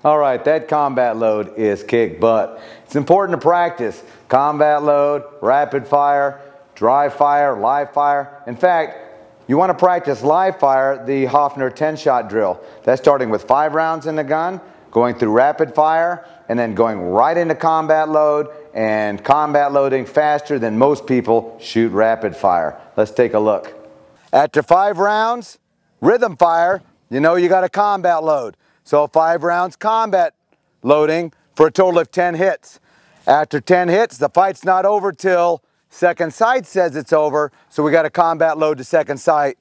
All right, that combat load is kick butt. It's important to practice combat load, rapid fire, dry fire, live fire. In fact, you want to practice live fire, the Hoffner 10-shot drill. That's starting with 5 rounds in the gun, going through rapid fire, and then going right into combat load, and combat loading faster than most people shoot rapid fire. Let's take a look. After 5 rounds, rhythm fire, you know you got a combat load. So 5 rounds combat loading for a total of 10 hits. After 10 hits, the fight's not over till second sight says it's over, so we got a combat load to second sight,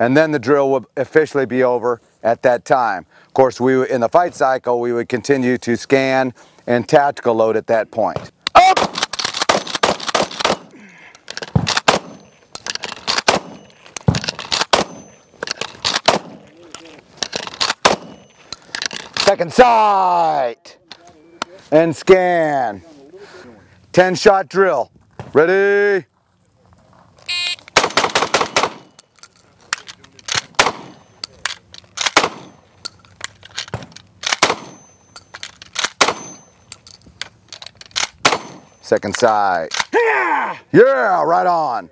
and then the drill will officially be over at that time. Of course, in the fight cycle, we would continue to scan and tactical load at that point. Up! Second sight and scan. 10-shot drill. Ready? Second sight. Yeah, right on.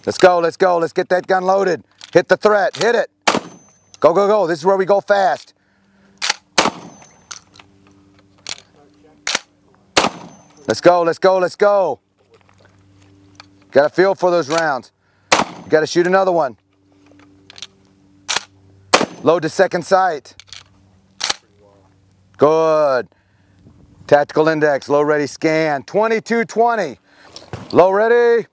Let's go, let's go. Let's get that gun loaded. Hit the threat, hit it. Go, go, go. This is where we go fast. Let's go, let's go, let's go. Got a feel for those rounds. You got to shoot another one. Load to second sight. Good. Tactical index, low ready scan. 2220. Low ready.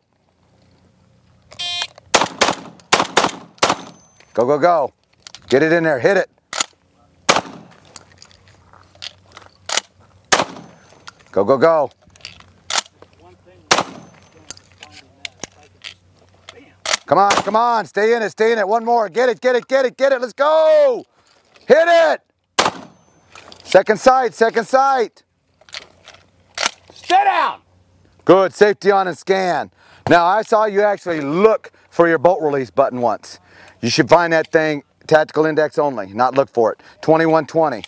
Go, go, go. Get it in there, hit it. Go, go, go. Come on, come on, stay in it, stay in it. One more, get it, get it, get it, get it. Let's go. Hit it. Second sight, second sight. Stay down. Good, safety on and scan. Now, I saw you actually look for your bolt release button once. You should find that thing, tactical index only, not look for it. 2120.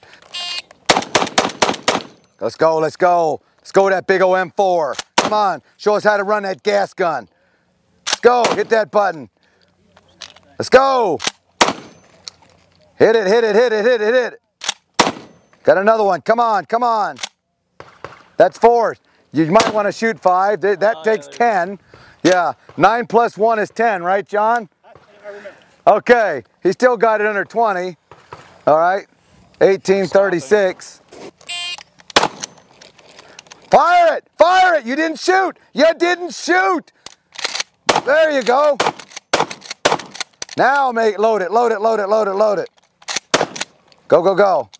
Let's go, let's go. Let's go with that big old M4. Come on, show us how to run that gas gun. Let's go, hit that button. Let's go. Hit it, hit it, hit it, hit it, hit it. Got another one, come on, come on. That's 4. You might want to shoot 5, that takes 10. Yeah, 9 plus 1 is 10, right, John? Okay, he still got it under 20. All right, 1836. Fire it, you didn't shoot. You didn't shoot. There you go. Now load it, load it, load it, load it, load it. Go, go, go.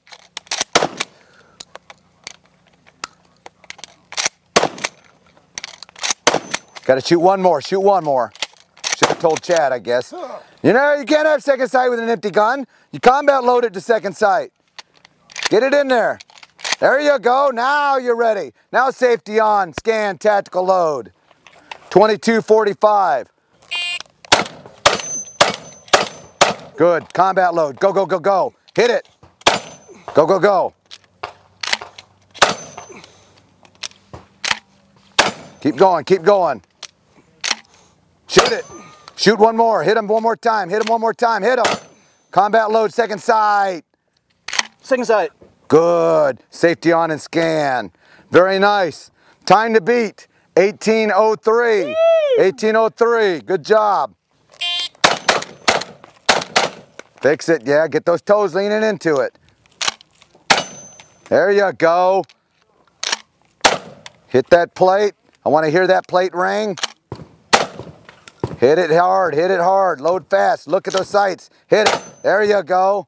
Got to shoot one more, shoot one more. Should have told Chad, I guess. You know, you can't have second sight with an empty gun. You combat load it to second sight. Get it in there. There you go, now you're ready. Now safety on, scan, tactical load. 2245. Good, combat load, go, go, go, go. Hit it. Go, go, go. Keep going, keep going. Shoot it. Shoot one more, hit him one more time, hit him one more time, hit him. Combat load, second sight. Second sight. Good, safety on and scan. Very nice. Time to beat, 1803. Woo! 1803, good job. Fix it, yeah, get those toes leaning into it. There you go. Hit that plate. I want to hear that plate ring. Hit it hard, load fast, look at those sights. Hit it, there you go.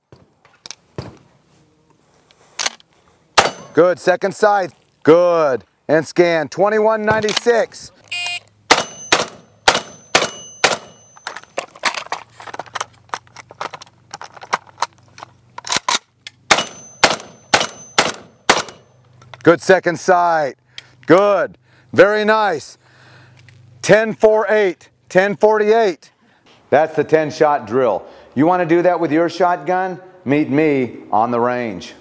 Good, second sight, good. And scan, 2196. Good second sight. Good. Very nice. 10-4-8. 10-48. That's the 10-shot drill. You want to do that with your shotgun? Meet me on the range.